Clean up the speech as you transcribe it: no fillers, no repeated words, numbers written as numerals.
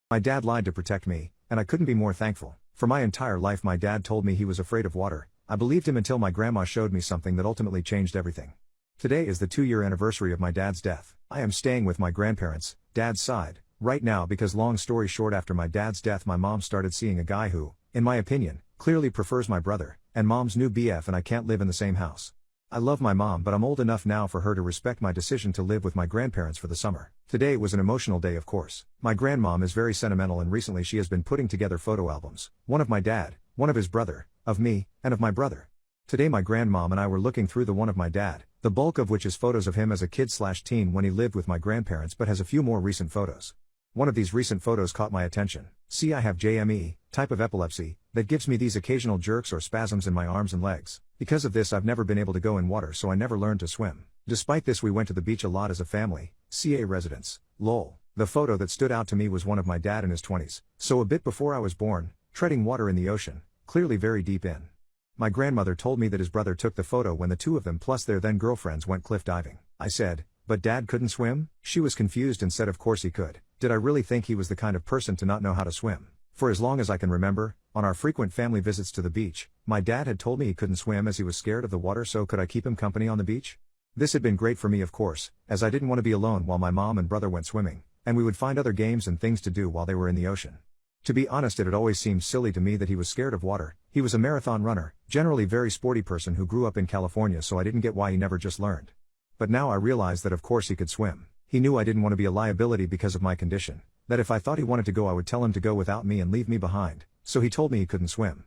My dad lied to protect me, and I couldn't be more thankful. For my entire life my dad told me he was afraid of water. I believed him until my grandma showed me something that ultimately changed everything. Today is the 2-year anniversary of my dad's death. I am staying with my grandparents, dad's side, right now because long story short, after my dad's death my mom started seeing a guy who, in my opinion, clearly prefers my brother, and mom's new BF, and I can't live in the same house. I love my mom, but I'm old enough now for her to respect my decision to live with my grandparents for the summer. Today was an emotional day, of course. My grandmom is very sentimental, and recently she has been putting together photo albums. One of my dad, one of his brother, of me, and of my brother. Today my grandmom and I were looking through the one of my dad, the bulk of which is photos of him as a kid/teen when he lived with my grandparents, but has a few more recent photos. One of these recent photos caught my attention. See, I have JME, type of epilepsy, that gives me these occasional jerks or spasms in my arms and legs. Because of this I've never been able to go in water, so I never learned to swim. Despite this we went to the beach a lot as a family, CA residents, lol. The photo that stood out to me was one of my dad in his 20s, so a bit before I was born, treading water in the ocean, clearly very deep in. My grandmother told me that his brother took the photo when the two of them plus their then girlfriends went cliff diving. I said, "But dad couldn't swim?" She was confused and said of course he could. Did I really think he was the kind of person to not know how to swim? For as long as I can remember, on our frequent family visits to the beach, my dad had told me he couldn't swim as he was scared of the water, so could I keep him company on the beach? This had been great for me, of course, as I didn't want to be alone while my mom and brother went swimming, and we would find other games and things to do while they were in the ocean. To be honest, it had always seemed silly to me that he was scared of water. He was a marathon runner, generally very sporty person who grew up in California, so I didn't get why he never just learned. But now I realize that of course he could swim. He knew I didn't want to be a liability because of my condition, that if I thought he wanted to go I would tell him to go without me and leave me behind, so he told me he couldn't swim.